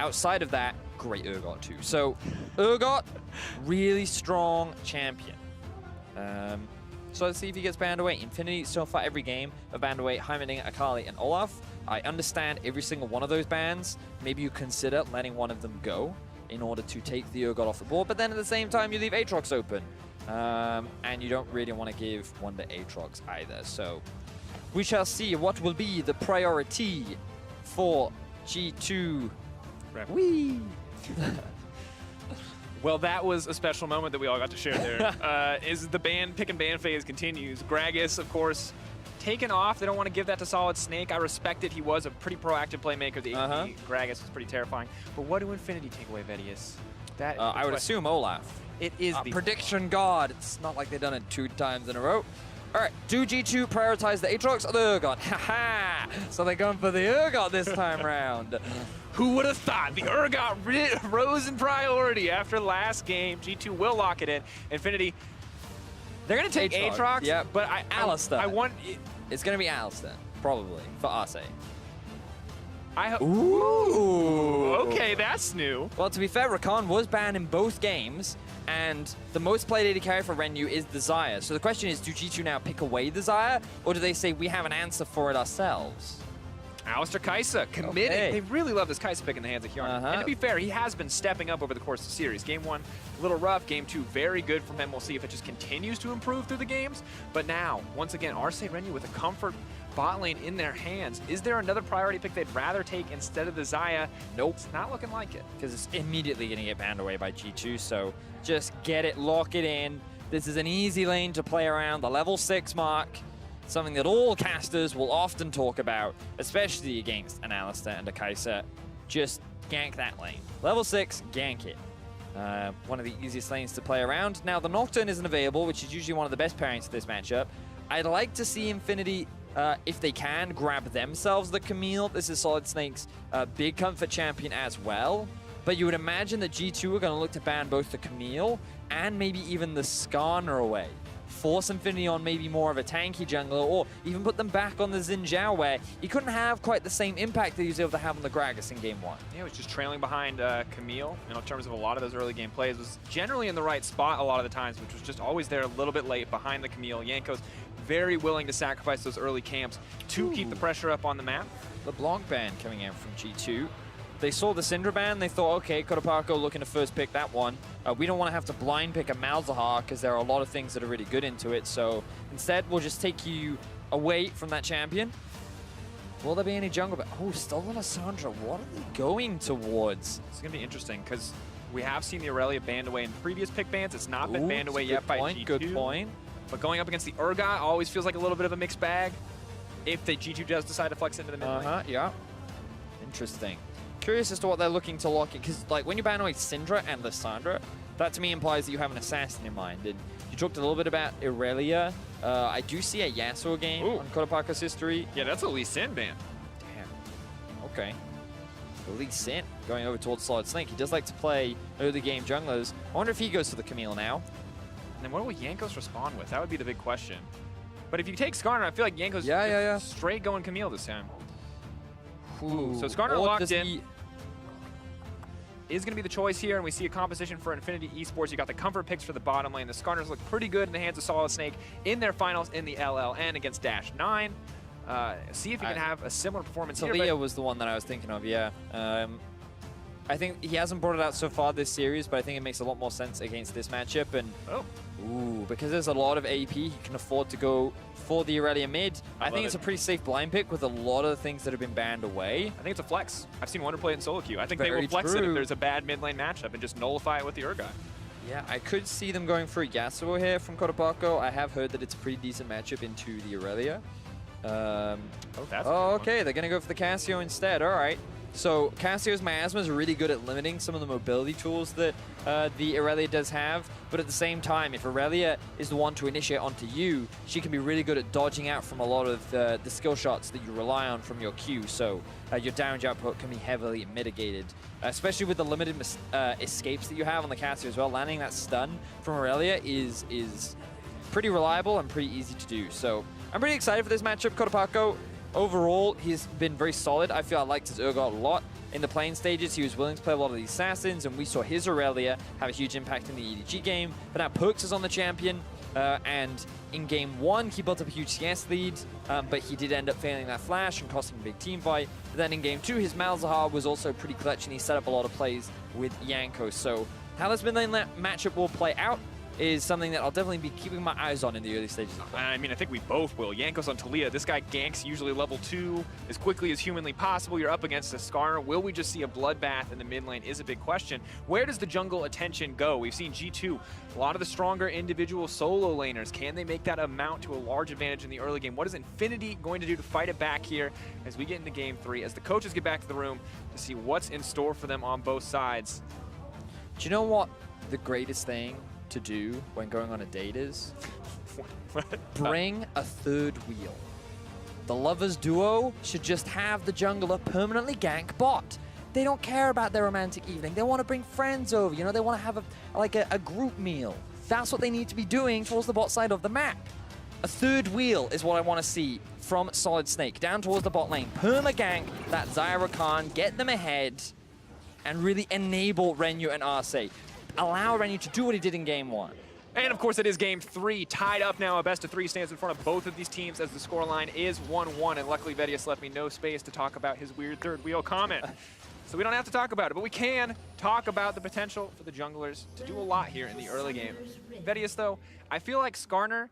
outside of that, great Urgot too. So Urgot, really strong champion. So let's see if he gets banned away. InFinity so far every game have banned away Heimerdinger, Akali, and Olaf. I understand every single one of those bans. Maybe you consider letting one of them go in order to take the Urgot off the board, but then at the same time you leave Aatrox open. And you don't really want to give one to Aatrox either. So we shall see what will be the priority for G2. Whee! Well, that was a special moment that we all got to share there. Is the pick and ban phase continues. Gragas, of course, taken off. They don't want to give that to Solid Snake. I respect it. He was a pretty proactive playmaker. The AP Gragas was pretty terrifying. But what do InFinity take away, Vedius? That I would assume Olaf. It is the prediction god. It's not like they've done it 2 times in a row. All right, do G2 prioritize the Aatrox or the Urgot? Haha! So they're going for the Urgot this time round. Who would have thought? The Urgot rose in priority after last game. G2 will lock it in. InFinity, they're going to take Aatrox, yeah, but Alistar. I want... It's going to be Alistar, probably, for Arce. Ooh! Okay, that's new. Well, to be fair, Rakan was banned in both games, and the most played AD carry for Renu is the Xayah. So the question is, do G2 now pick away the Xayah, or do they say we have an answer for it ourselves? Alistar Kai'Sa, committed. Okay. They really love this Kai'Sa pick in the hands of Hjarnar. And to be fair, he has been stepping up over the course of the series. Game 1, a little rough. Game 2, very good from him. We'll see if it just continues to improve through the games. But now, once again, Arce Renu with a comfort bot lane in their hands. Is there another priority pick they'd rather take instead of the Xayah? Nope. It's not looking like it. Because it's immediately going to get banned away by G2, so just get it, lock it in. This is an easy lane to play around the level 6 mark. Something that all casters will often talk about, especially against an Alistar and a Kai'Sa. Just gank that lane. Level 6, gank it. One of the easiest lanes to play around. Now, the Nocturne isn't available, which is usually one of the best pairings for this matchup. I'd like to see InFinity, if they can, grab themselves the Camille. This is Solid Snake's big comfort champion as well. But you would imagine that G2 are going to look to ban both the Camille and maybe even the Skarner away. Force InFinity on maybe more of a tanky jungler, or even put them back on the Xin Zhao, where he couldn't have quite the same impact that he was able to have on the Gragas in Game 1. Yeah, he was just trailing behind Camille, in terms of a lot of those early game plays. Was generally in the right spot a lot of the times, which was just always there a little bit late behind the Camille. Jankos very willing to sacrifice those early camps to keep the pressure up on the map. LeBlanc ban coming in from G2. They saw the Syndra ban, they thought, okay, Kotopako looking to first pick that one. We don't want to have to blind pick a Malzahar because there are a lot of things that are really good into it. So instead, we'll just take you away from that champion. Will there be any jungle? Oh, Stolen Lissandra, what are they going towards? It's going to be interesting because we have seen the Aurelia banned away in previous pick bans. It's not been banned away yet by G2. Good point. But going up against the Urgot always feels like a little bit of a mixed bag if the G2 does decide to flex into the mid lane. Yeah. Interesting. Curious as to what they're looking to lock in, because like when you ban away Syndra and Lissandra, that to me implies that you have an assassin in mind. And you talked a little bit about Aurelia. I do see a Yasuo game on Kotopako's history. Yeah, that's a Lee Sin ban. Damn. Okay. Lee Sin going over towards Solid Snake. He does like to play early game junglers. I wonder if he goes for the Camille now. And then what will Jankos respond with? That would be the big question. But if you take Skarner, I feel like Jankos straight going Camille this time. Ooh. So Skarner locked in. Is going to be the choice here, and we see a composition for InFinity Esports. You got the comfort picks for the bottom lane. The Skarners look pretty good in the hands of Solid Snake in their finals in the LLN against Dash 9. See if he can have a similar performance here. Talia was the one that I was thinking of, yeah. I think he hasn't brought it out so far this series, but I think it makes a lot more sense against this matchup. And because there's a lot of AP, he can afford to go for the Aurelia mid. I think it's a pretty safe blind pick with a lot of the things that have been banned away. I think it's a flex. I've seen Wonder play it in solo queue. I think they will flex it if there's a bad mid lane matchup and just nullify it with the Urgot. Yeah, I could see them going for a Yasuo here from Kotopako. I have heard that it's a pretty decent matchup into the Aurelia. Okay, they're going to go for the Cassio instead. All right. So Cassio's Miasma is really good at limiting some of the mobility tools that the Aurelia does have, but at the same time, if Aurelia is the one to initiate onto you, she can be really good at dodging out from a lot of the skill shots that you rely on from your Q, so your damage output can be heavily mitigated, especially with the limited escapes that you have on the Cassio as well. Landing that stun from Aurelia is pretty reliable and pretty easy to do, so I'm pretty excited for this matchup. Kotopako, overall, he's been very solid. I feel I liked his Urgot a lot. in the playing stages, he was willing to play a lot of these assassins, and we saw his Aurelia have a huge impact in the EDG game. But now Perks is on the champion, and in game 1, he built up a huge CS lead, but he did end up failing that flash and costing a big team fight. But then in game 2, his Malzahar was also pretty clutch, and he set up a lot of plays with Jankos. So how this mid lane matchup will play out is something that I'll definitely be keeping my eyes on in the early stages of play. I mean, I think we both will. Jankos on Taliyah, this guy ganks usually level 2 as quickly as humanly possible. You're up against a Skarner. Will we just see a bloodbath in the mid lane is a big question. Where does the jungle attention go? We've seen G2, a lot of the stronger individual solo laners. Can they make that amount to a large advantage in the early game? What is InFinity going to do to fight it back here as we get into game 3, as the coaches get back to the room to see what's in store for them on both sides? Do you know what the greatest thing to do when going on a date is? Bring a third wheel. The lovers duo should just have the jungler permanently gank bot. They don't care about their romantic evening. They want to bring friends over, you know, they want to have a group meal. That's what they need to be doing towards the bot side of the map. A third wheel is what I want to see from Solid Snake down towards the bot lane. Perma gank that Zyra Khan, get them ahead, and really enable Renyu and Arce. Allow Renyu to do what he did in game 1. And of course it is game 3, tied up now. A best of 3 stands in front of both of these teams as the scoreline is 1-1. And luckily Vedius left me no space to talk about his weird third wheel comment. So we don't have to talk about it, but we can talk about the potential for the junglers to do a lot here in the early game. Vedius though, I feel like Skarner,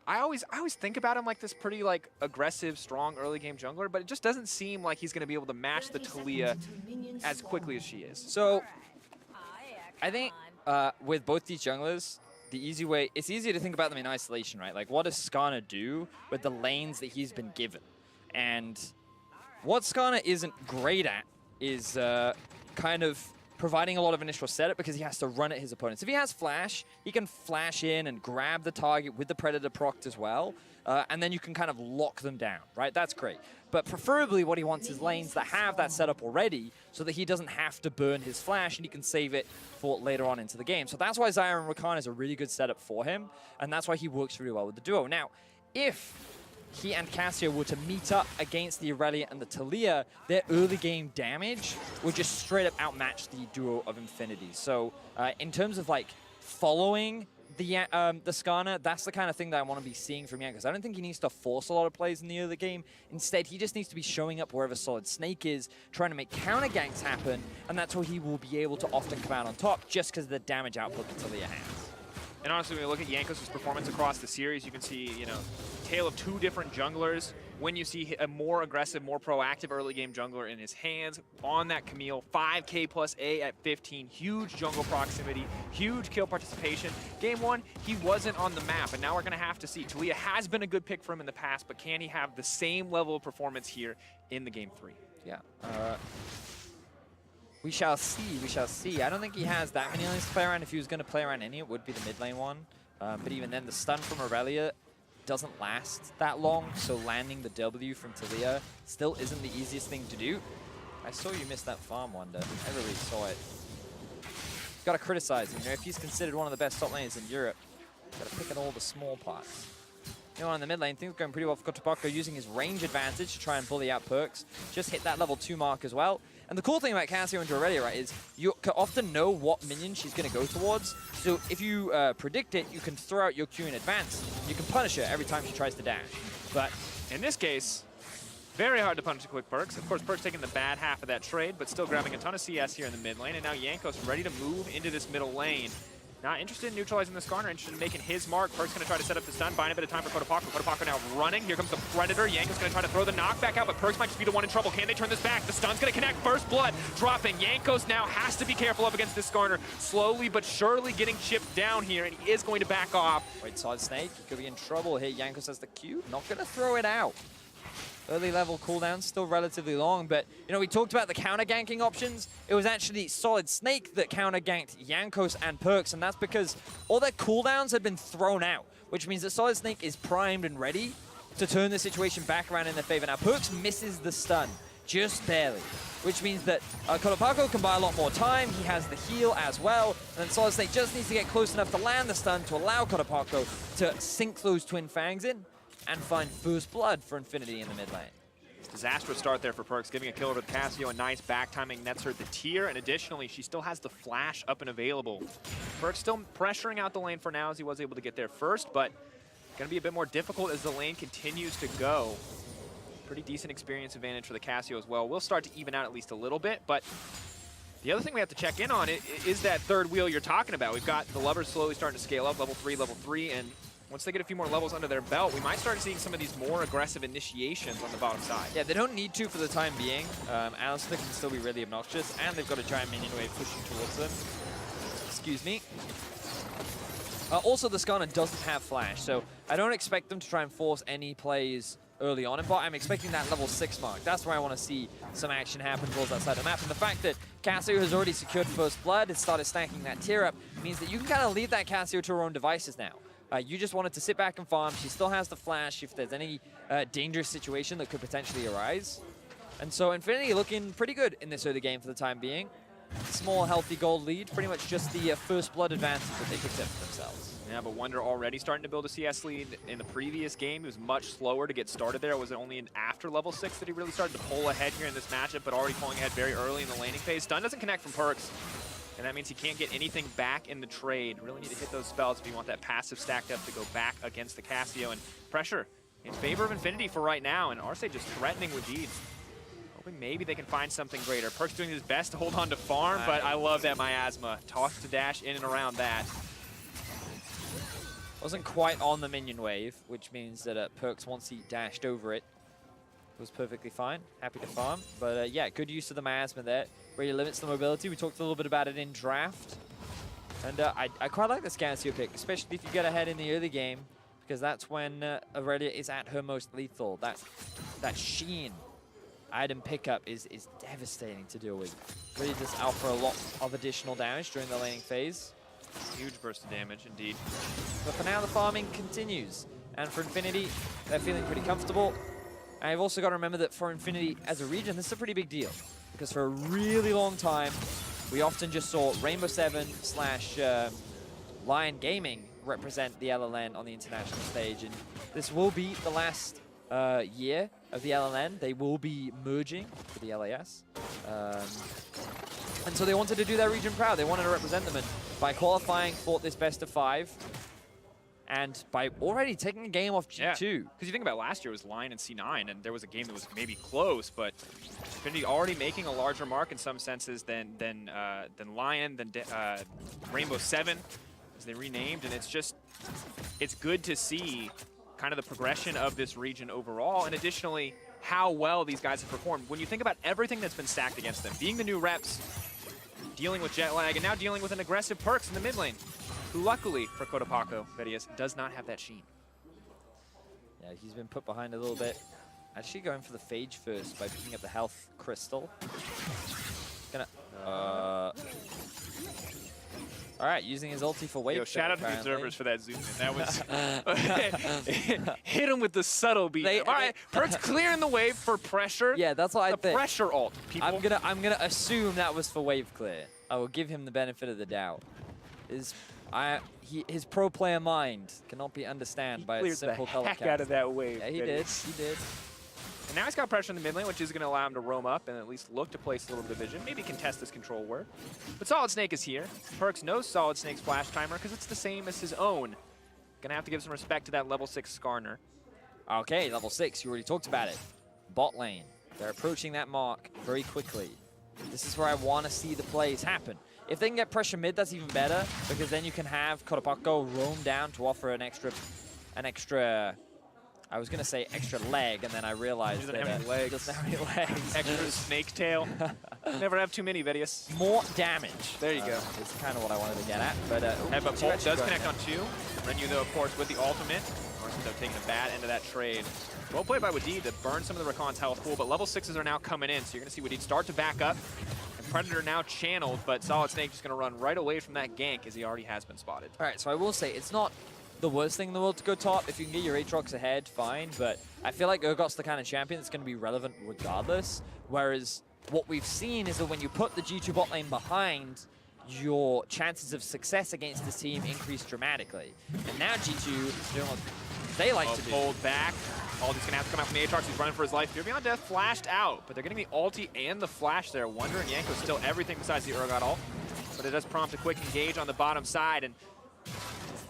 I always think about him like this pretty aggressive, strong early game jungler, but it just doesn't seem like he's going to be able to match the Taliyah as quickly as she is. So I think with both these junglers, it's easier to think about them in isolation, right? Like, what does Skarner do with the lanes that he's been given? And what Skarner isn't great at is kind of providing a lot of initial setup because he has to run at his opponents. If he has flash, he can flash in and grab the target with the Predator procced as well, and then you can kind of lock them down, right? That's great. But preferably what he wants is lanes that have that setup already so that he doesn't have to burn his flash and he can save it for later on into the game. So that's why Zyra and Rakan is a really good setup for him, and that's why he works really well with the duo. Now, if he and Cassio were to meet up against the Aurelia and the Taliyah, their early game damage would just straight up outmatch the duo of InFinity. So in terms of following the Skarner, that's the kind of thing that I want to be seeing from Jankos. I don't think he needs to force a lot of plays in the early game. Instead, he just needs to be showing up wherever Solid Snake is, trying to make counter ganks happen, and that's where he will be able to often come out on top just because of the damage output that Taliyah has. And honestly, when we look at Jankos' performance across the series, you can see, tale of 2 different junglers. When you see a more aggressive, more proactive early game jungler in his hands on that Camille, 5K plus A at 15, huge jungle proximity, huge kill participation. Game 1, he wasn't on the map, and now we're gonna have to see. Taliyah has been a good pick for him in the past, but can he have the same level of performance here in the game 3? Yeah. We shall see, we shall see. I don't think he has that many lanes to play around. If he was going to play around any, it would be the mid lane one. But even then, the stun from Aurelia doesn't last that long, so landing the W from Taliyah still isn't the easiest thing to do. I saw you miss that farm, Wonder. I really saw it. Got to criticize him. If he's considered one of the best top laners in Europe, got to pick at all the small parts. On the mid lane, things are going pretty well for Kotopako, using his range advantage to try and bully out Perks. Just hit that level 2 mark as well. And the cool thing about Cassio and Aurelia, right, is you can often know what minion she's going to go towards. So if you predict it, you can throw out your Q in advance. You can punish her every time she tries to dash. But in this case, very hard to punish a quick Perks. Of course, Perks taking the bad half of that trade, but still grabbing a ton of CS here in the mid lane. And now Jankos ready to move into this middle lane. Not interested in neutralizing the Skarner, interested in making his mark. Perk's going to try to set up the stun, buying a bit of time for Kotopako. Kotopako now running. Here comes the Predator. Jankos going to try to throw the knockback out, but Perks might just be the one in trouble. Can they turn this back? The stun's going to connect. First blood dropping. Jankos now has to be careful up against this Skarner. Slowly but surely getting chipped down here, and he is going to back off. Wait, Solid Snake, he could be in trouble here. Jankos has the Q. Not going to throw it out. Early level cooldown, still relatively long, but we talked about the counter ganking options. It was actually Solid Snake that counter ganked Jankos and Perks, and that's because all their cooldowns had been thrown out, which means that Solid Snake is primed and ready to turn the situation back around in their favor. Now, Perks misses the stun, just barely, which means that Kotopako can buy a lot more time. He has the heal as well, and then Solid Snake just needs to get close enough to land the stun to allow Kotopako to sink those Twin Fangs in and find first blood for InFinity in the mid lane. Disastrous start there for Perks, giving a kill over the Casio. A nice back timing nets her the tier, and additionally, she still has the flash up and available. Perks still pressuring out the lane for now as he was able to get there first, but going to be a bit more difficult as the lane continues to go. Pretty decent experience advantage for the Casio as well. We'll start to even out at least a little bit, but the other thing we have to check in on is that third wheel you're talking about. We've got the lovers slowly starting to scale up, level 3, and once they get a few more levels under their belt, we might start seeing some of these more aggressive initiations on the bottom side. Yeah, they don't need to for the time being. Alistair can still be really obnoxious, and they've got a giant minion wave pushing towards them. Excuse me. Also, the Skarner doesn't have flash, so I don't expect them to try and force any plays early on in bot. I'm expecting that level 6 mark. That's where I want to see some action happen towards that side of the map. And the fact that Casio has already secured first blood and started stacking that tier up means that you can kind of leave that Casio to her own devices now. You just wanted to sit back and farm. She still has the flash if there's any dangerous situation that could potentially arise. And so InFinity looking pretty good in this early game for the time being. Small, healthy gold lead, pretty much just the first blood advantage that they picked up for themselves. Yeah, but Wonder already starting to build a CS lead. In the previous game, he was much slower to get started there. It was only after level 6 that he really started to pull ahead here in this matchup, but already pulling ahead very early in the laning phase. Stun doesn't connect from Perks, and that means he can't get anything back in the trade. Really need to hit those spells if you want that passive stacked up to go back against the Casio. And pressure in favor of InFinity for right now, and Arce just threatening with deeds. Hoping maybe they can find something greater. Perks doing his best to hold on to farm, but I love that miasma. Toss to dash in and around that. Wasn't quite on the minion wave, which means that Perks, once he dashed over it, was perfectly fine. Happy to farm. But yeah, good use of the miasma there. Really limits the mobility. We talked a little bit about it in draft. And I quite like the Casio pick, especially if you get ahead in the early game, because that's when Aurelia is at her most lethal. That sheen item pickup is devastating to deal with. Really does offer a lot of additional damage during the laning phase. Huge burst of damage, indeed. But for now, the farming continues. And for InFinity, they're feeling pretty comfortable. And I've also got to remember that for InFinity as a region, this is a pretty big deal. Because for a really long time, we often just saw Rainbow 7 / Lion Gaming represent the LLN on the international stage. And this will be the last year of the LLN. They will be merging with the LAS. And so they wanted to do their region proud. They wanted to represent them. And by qualifying for this best of 5, and by already taking a game off G2. Because you think about last year, it was Lion and C9, and there was a game that was maybe close, but InFinity already making a larger mark in some senses than Lion, than Rainbow 7, as they renamed, and it's good to see kind of the progression of this region overall, and additionally, how well these guys have performed. When you think about everything that's been stacked against them, being the new reps, dealing with jet lag, and now dealing with an aggressive Perks in the mid lane, who luckily for Cotopaco, Vedius, does not have that sheen. Yeah, he's been put behind a little bit. Actually going for the Phage first by picking up the health crystal. Gonna, all right, using his ulti for wave. Yo, shout out to the observers for that zoom in. That was hit him with the subtle beat. All right, Perks clearing the wave for pressure. Yeah, that's what I think. The pressure ult. People. I'm gonna assume that was for wave clear. I will give him the benefit of the doubt. His pro player mind cannot be understood by a simple color count. Out of that wave. Yeah, he did. He did. And now he's got pressure in the mid lane, which is going to allow him to roam up and at least look to place a little division. Maybe contest this control ward. But Solid Snake is here. Perks knows Solid Snake's flash timer because it's the same as his own. Gonna have to give some respect to that level 6 Skarner. Okay, level 6. You already talked about it. Bot lane. They're approaching that mark very quickly. This is where I want to see the plays happen. If they can get pressure mid, that's even better, because then you can have Cotopaco roam down to offer an extra, I was going to say extra leg, and then I realized he doesn't have any legs. Doesn't have any legs. Extra snake tail. Never have too many, Vedius. More damage. There you go. Is kind of what I wanted to get at. But Headbutt Bolt does connect on 2. Renu, though, of course, with the ultimate. Though, taking a bad end of that trade. Well played by Wadid to burn some of the Rakan's health pool, but level 6s are now coming in, so you're going to see Wadid start to back up. Predator now channeled, but Solid Snake just going to run right away from that gank as he already has been spotted. All right, so I will say it's not the worst thing in the world to go top. If you can get your Aatrox ahead, fine, but I feel like Urgot's the kind of champion that's going to be relevant regardless, whereas what we've seen is that when you put the G2 bot lane behind, your chances of success against this team increase dramatically. And now G2 is doing what they like to do. Hold back. Aldi's going to have to come out from the Aatrox. He's running for his life. Fear Beyond Death flashed out, but they're getting the ulti and the flash there. Wonder and Yanko's still everything besides the Urgot ult, but it does prompt a quick engage on the bottom side. And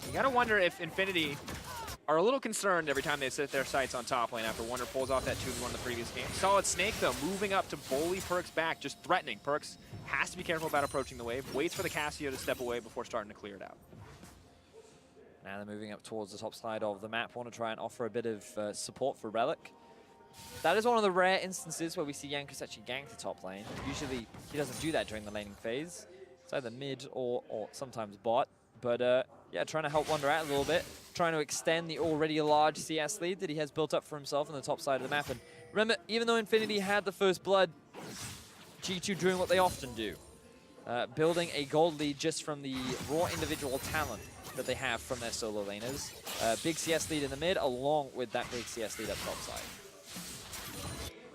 you got to wonder if InFinity are a little concerned every time they set their sights on top lane after Wonder pulls off that 2v1 in the previous game. Solid Snake, though, moving up to bully Perkz back, just threatening. Perkz has to be careful about approaching the wave, waits for the Cassio to step away before starting to clear it out. Now they're moving up towards the top side of the map. Want to try and offer a bit of support for Relic. That is one of the rare instances where we see Jankos actually gank the top lane. Usually he doesn't do that during the laning phase. It's either mid or sometimes bot. But yeah, trying to help Wonder out a little bit. Trying to extend the already large CS lead that he has built up for himself on the top side of the map. And remember, even though InFinity had the first blood, G2 doing what they often do. Building a gold lead just from the raw individual talent that they have from their solo laners. Big CS lead in the mid, along with that big CS lead up top side.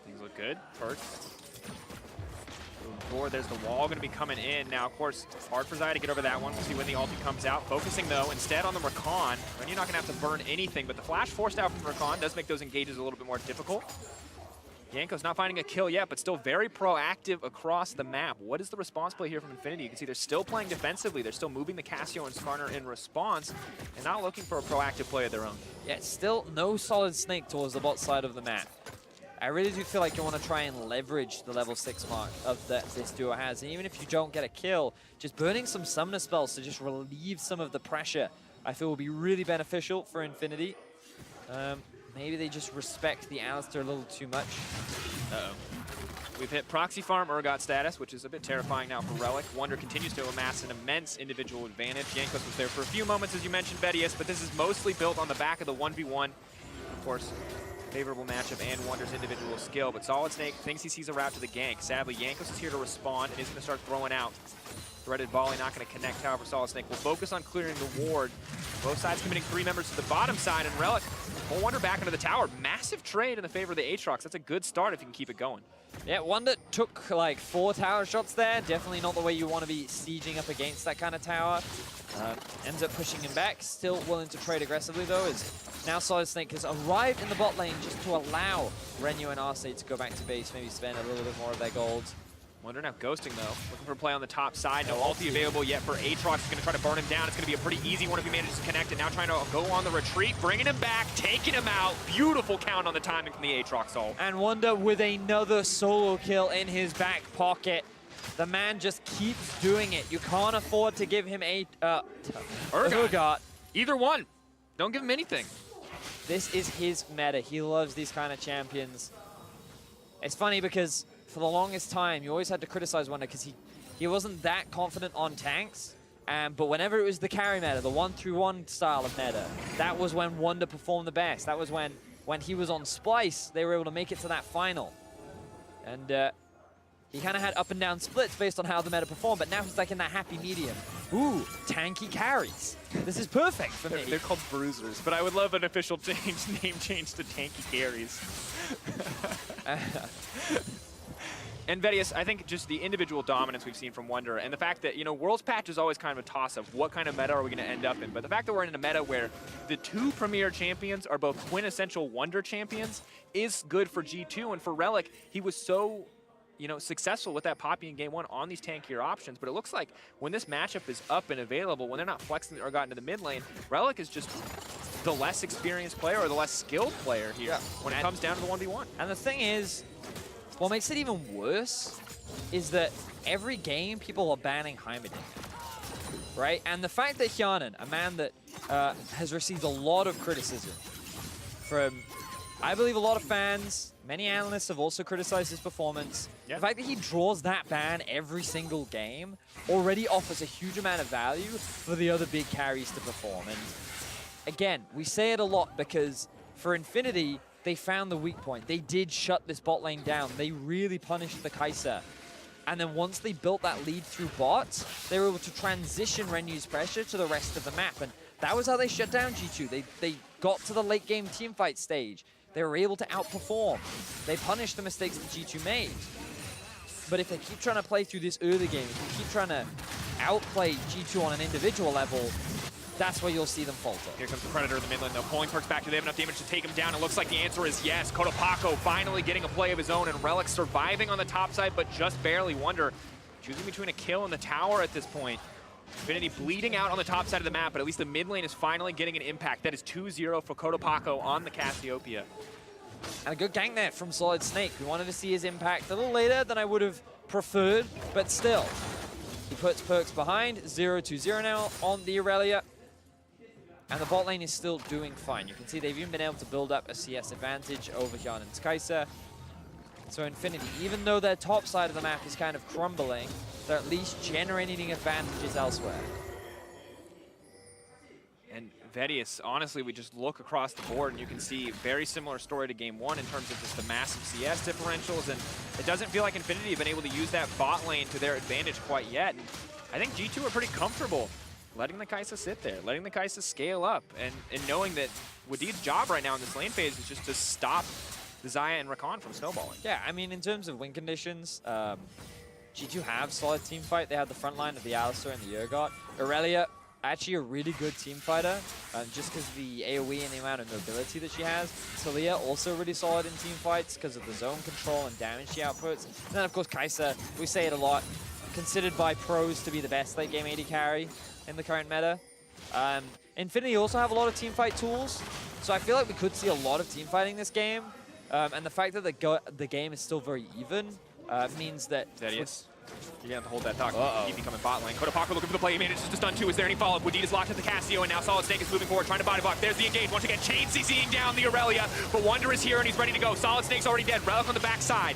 Things look good. Perkz. There's the wall going to be coming in. Now, of course, it's hard for Xayah to get over that one. We'll see when the ulti comes out. Focusing, though, instead on the Rakan. You're not going to have to burn anything, but the flash forced out from Rakan does make those engages a little bit more difficult. Yanko's not finding a kill yet, but still very proactive across the map. What is the response play here from InFinity? You can see they're still playing defensively. They're still moving the Cassio and Skarner in response and not looking for a proactive play of their own. Yeah, still no solid Snake towards the bot side of the map. I really do feel like you want to try and leverage the level 6 mark of that this duo has. And even if you don't get a kill, just burning some summoner spells to just relieve some of the pressure, I feel will be really beneficial for InFinity. Maybe they just respect the Alistar a little too much. Uh-oh. We've hit proxy farm Urgot status, which is a bit terrifying now for Relic. Wonder continues to amass an immense individual advantage. Jankos was there for a few moments, as you mentioned, Vedius, but this is mostly built on the back of the 1v1. Of course, favorable matchup and Wonder's individual skill, but Solid Snake thinks he sees a route to the gank. Sadly, Jankos is here to respond and is going to start throwing out. Threaded volley not going to connect, however, Solid Snake will focus on clearing the ward. Both sides committing 3 members to the bottom side, and Relic pull Wonder back into the tower. Massive trade in the favor of the Aatrox. That's a good start if you can keep it going. Yeah, Wonder took like 4 tower shots there. Definitely not the way you want to be sieging up against that kind of tower. Ends up pushing him back. Still willing to trade aggressively, though, as now Solid Snake has arrived in the bot lane just to allow Renu and Arce to go back to base, maybe spend a little bit more of their gold. Wonder now ghosting, though. Looking for a play on the top side. No ulti available yet for Aatrox. He's going to try to burn him down. It's going to be a pretty easy one if he manages to connect it. Now trying to go on the retreat, bringing him back, taking him out. Beautiful count on the timing from the Aatrox ult. And Wonder with another solo kill in his back pocket. The man just keeps doing it. You can't afford to give him a Urgot. Either one. Don't give him anything. This is his meta. He loves these kind of champions. It's funny because for the longest time, you always had to criticize Wonder because he wasn't that confident on tanks. But whenever it was the carry meta, the 1-through-1 style of meta, that was when Wonder performed the best. That was when he was on Splice, they were able to make it to that final. And he kind of had up and down splits based on how the meta performed, but now he's like in that happy medium. Ooh, tanky carries. This is perfect for me. They're called bruisers, but I would love an official name change to tanky carries. And Vedius, I think just the individual dominance we've seen from Wonder, and the fact that, you know, Worlds Patch is always kind of a toss-up. What kind of meta are we going to end up in? But the fact that we're in a meta where the 2 premier champions are both quintessential Wonder champions is good for G2. And for Relic, he was so, you know, successful with that Poppy in Game 1 on these tankier options. But it looks like when this matchup is up and available, when they're not flexing or got into the mid lane, Relic is just the less experienced player or the less skilled player here when it comes down to the 1v1. And the thing is, what makes it even worse is that every game people are banning Heimerdinger, right? And the fact that Hjarnan, a man that has received a lot of criticism from, I believe, a lot of fans, many analysts have also criticized his performance. The fact that he draws that ban every single game already offers a huge amount of value for the other big carries to perform. And again, we say it a lot because for InFinity, they found the weak point. They did shut this bot lane down. They really punished the Kai'Sa. And then once they built that lead through bots, they were able to transition Renu's pressure to the rest of the map. And that was how they shut down G2. They got to the late game teamfight stage. They were able to outperform. They punished the mistakes that G2 made. But if they keep trying to play through this early game, if they keep trying to outplay G2 on an individual level, that's where you'll see them falter. Here comes the Predator in the mid lane, though. Pulling Perks back. Do they have enough damage to take him down? It looks like the answer is yes. Kotopako finally getting a play of his own, and Relic surviving on the top side, but just barely. Wonder choosing between a kill and the tower at this point. InFinity bleeding out on the top side of the map, but at least the mid lane is finally getting an impact. That is 2-0 for Kotopako on the Cassiopeia. And a good gank there from Solid Snake. We wanted to see his impact a little later than I would have preferred, but still. He puts Perks behind, 0-2-0 now on the Aurelia. And the bot lane is still doing fine. You can see they've even been able to build up a CS advantage over Hyun and Kai'Sa. So InFinity, even though their top side of the map is kind of crumbling, they're at least generating advantages elsewhere. And Vedius, honestly, we just look across the board and you can see very similar story to game one in terms of just the massive CS differentials, and it doesn't feel like InFinity have been able to use that bot lane to their advantage quite yet. And I think G2 are pretty comfortable letting the Kai'Sa sit there, letting the Kai'Sa scale up, and knowing that Wadid's job right now in this lane phase is just to stop the Xayah and Rakan from snowballing. Yeah, I mean, in terms of win conditions, G2 have solid team fight. They have the front line of the Alistar and the Urgot. Aurelia, actually a really good team fighter, just because of the AoE and the amount of mobility that she has. Talia, also really solid in team fights because of the zone control and damage she outputs. And then, of course, Kai'Sa, we say it a lot, considered by pros to be the best late game AD carry in the current meta. InFinity also have a lot of team fight tools, so I feel like we could see a lot of team fighting this game. And the fact that the game is still very even means that... Vedius, you're going to have to hold that talk. Keep becoming bot lane. Kotopako looking for the play. He manages to stun two. Is there any follow-up? Wadid is locked at the Cassio, and now Solid Snake is moving forward, trying to body block. There's the engage. Once again, Chain CCing down the Aurelia, but Wonder is here, and he's ready to go. Solid Snake's already dead. Relic on the backside,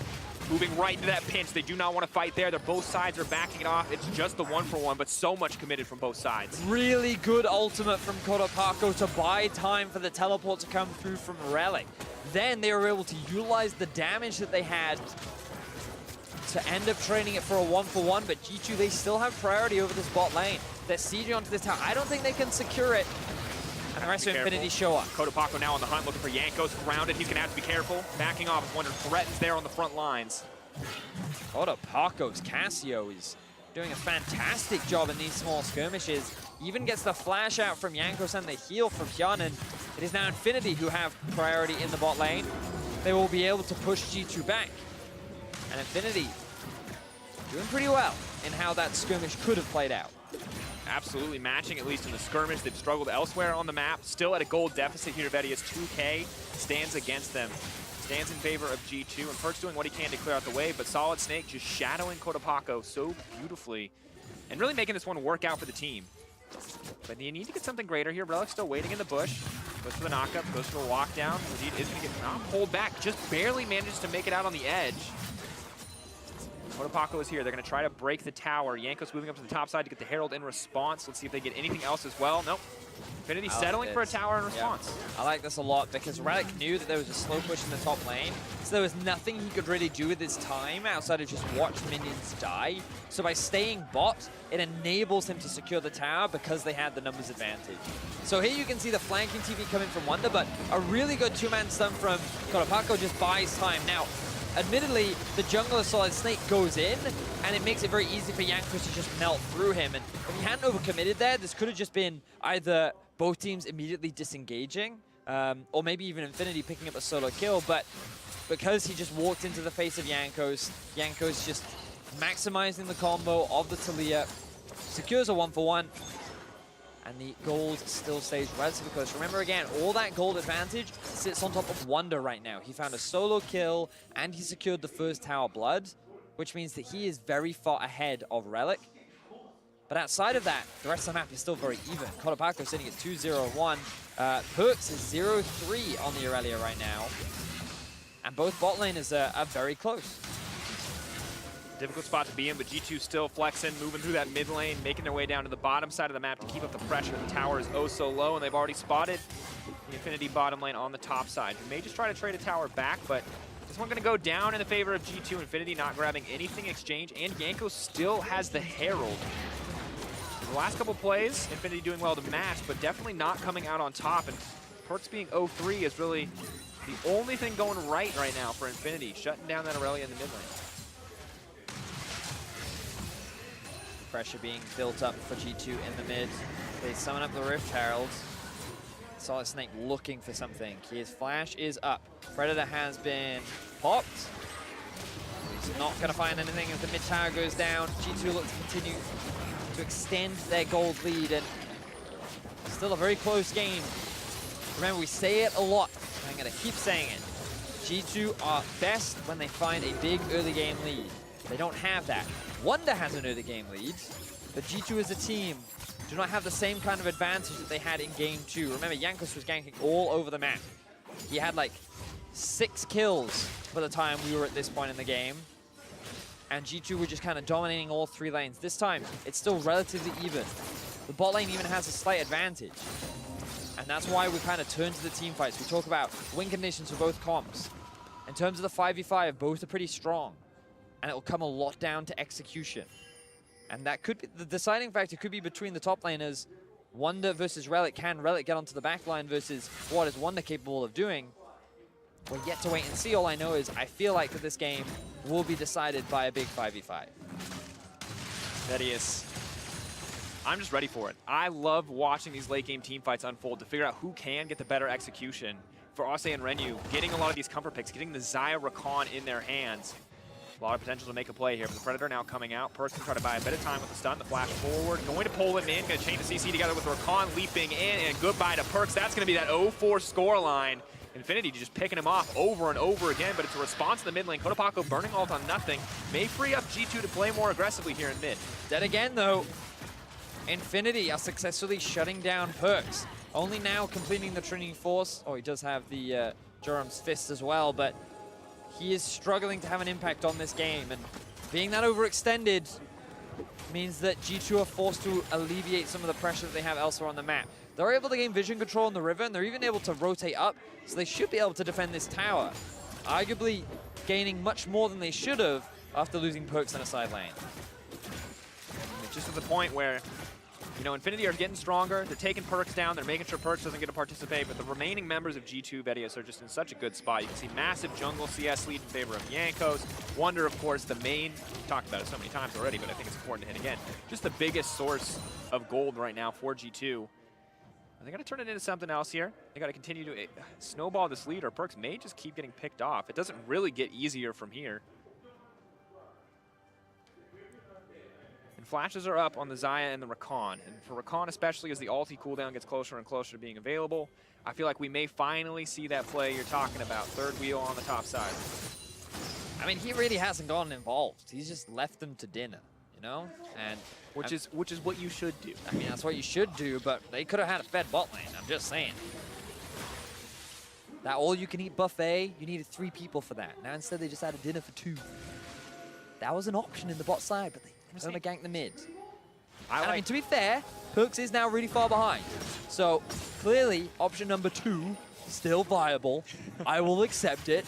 moving right into that pinch. They do not want to fight there. They're both sides are backing it off. It's just the 1-for-1, but so much committed from both sides. Really good ultimate from Kotopako to buy time for the teleport to come through from Relic. Then they were able to utilize the damage that they had to end up trading it for a 1-for-1, but G2, they still have priority over this bot lane. They're sieging onto this tower. I don't think they can secure it. And the rest of InFinity show up. Kotopako now on the hunt, looking for Jankos grounded. He's going to have to be careful. Backing off as Wonder threatens there on the front lines. Kotopako's Cassio is doing a fantastic job in these small skirmishes. Even gets the flash out from Jankos and the heal from Hyun, and it is now InFinity who have priority in the bot lane. They will be able to push G2 back. And InFinity doing pretty well in how that skirmish could have played out. Absolutely matching, at least in the skirmish. They've struggled elsewhere on the map. Still at a gold deficit here. Vedius 2K stands against them. Stands in favor of G2, and Perk's doing what he can to clear out the way, but Solid Snake just shadowing Kotopako so beautifully and really making this one work out for the team. But you need to get something greater here. Relic's still waiting in the bush. Goes for the knockup, goes for a walk down. Wadid is going to get pulled back, just barely manages to make it out on the edge. Kotopako is here. They're going to try to break the tower. Jankos moving up to the top side to get the Herald in response. Let's see if they get anything else as well. Nope. InFinity settling for a tower in response. Yeah. I like this a lot because Relic knew that there was a slow push in the top lane, so there was nothing he could really do with his time outside of just watch minions die. So by staying bot, it enables him to secure the tower because they had the numbers advantage. So here you can see the flanking TV coming from Wonder, but a really good two-man stun from Kotopako just buys time. Now, admittedly, the jungler Solid Snake goes in, and it makes it very easy for Jankos to just melt through him. And if he hadn't overcommitted there, this could have just been either both teams immediately disengaging, or maybe even InFinity picking up a solo kill. But because he just walked into the face of Jankos, Jankos just maximizing the combo of the Talia, secures a 1-for-1. And the gold still stays relatively close. Remember again, all that gold advantage sits on top of Wonder right now. He found a solo kill and he secured the first tower blood, which means that he is very far ahead of Relic. But outside of that, the rest of the map is still very even. Kotopako sitting at 2-0-1. Perks is 0-3 on the Aurelia right now. And both bot laners are very close. Difficult spot to be in, but G2 still flexing, moving through that mid lane, making their way down to the bottom side of the map to keep up the pressure. The tower is oh so low, and they've already spotted the InFinity bottom lane on the top side. They may just try to trade a tower back, but this one's going to go down in the favor of G2. InFinity not grabbing anything exchange, and Jankos still has the Herald. The last couple plays, InFinity doing well to match, but definitely not coming out on top, and Perks being 0-3 is really the only thing going right now for InFinity, shutting down that Aurelia in the mid lane. pressure being built up for G2 in the mid. They summon up the Rift Herald. Solid Snake looking for something. His flash is up. Predator has been popped. He's not going to find anything as the mid tower goes down. G2 look to continue to extend their gold lead, and still a very close game. Remember, we say it a lot. I'm going to keep saying it. G2 are best when they find a big early game lead. They don't have that. Wonder has an early game lead, but G2 as a team do not have the same kind of advantage that they had in game 2. Remember, Jankos was ganking all over the map. He had like 6 kills by the time we were at this point in the game. And G2 were just kind of dominating all 3 lanes. This time, it's still relatively even. The bot lane even has a slight advantage. And that's why we kind of turn to the team fights. We talk about win conditions for both comps. In terms of the 5v5, both are pretty strong. And it will come a lot down to execution. And that could be, the deciding factor could be between the top laners. Wonder versus Relic. Can Relic get onto the back line versus what is Wonder capable of doing? We're yet to wait and see. All I know is I feel like that this game will be decided by a big 5v5. Vedius. I'm just ready for it. I love watching these late game team fights unfold to figure out who can get the better execution. For Arce and Renu, getting a lot of these comfort picks, getting the Xayah Rakan in their hands. A lot of potential to make a play here, but the Predator now coming out. Perkz can try to buy a bit of time with the stun, the flash forward. Going to pull him in, going to chain the CC together with Rakan leaping in, and goodbye to Perkz. That's going to be that 0-4 scoreline. InFinity just picking him off over and over again, but it's a response in the mid lane. Kotopako burning ult on nothing. May free up G2 to play more aggressively here in mid. Dead again, though. InFinity are successfully shutting down Perkz. Only now completing the Trinity Force. Oh, he does have the Joram's Fist as well, but he is struggling to have an impact on this game. And being that overextended means that G2 are forced to alleviate some of the pressure that they have elsewhere on the map. They're able to gain vision control on the river, and they're even able to rotate up, so they should be able to defend this tower. Arguably gaining much more than they should have after losing Perkz in a side lane. It's just at the point where, you know, InFinity are getting stronger. They're taking Perkz down. They're making sure Perkz doesn't get to participate, but the remaining members of G2 Vedius are just in such a good spot. You can see massive jungle CS lead in favor of Jankos. Wonder, of course, the main, we've talked about it so many times already, but I think it's important to hit again. Just the biggest source of gold right now for G2. They got to turn it into something else here. They got to continue to snowball this lead, or Perkz may just keep getting picked off. It doesn't really get easier from here. And flashes are up on the Xayah and the Rakan. And for Rakan especially, as the ulti cooldown gets closer and closer to being available, I feel like we may finally see that play you're talking about. Third wheel on the top side. I mean, he really hasn't gotten involved. He's just left them to dinner, you know? And which is what you should do. I mean, that's what you should do, but they could have had a fed bot lane, I'm just saying. That all-you-can-eat buffet, you needed 3 people for that. Now instead they just had a dinner for 2. That was an option in the bot side, but they going to gank the mid. I mean, to be fair, Perkz is now really far behind. So clearly, option number 2, still viable. I will accept it.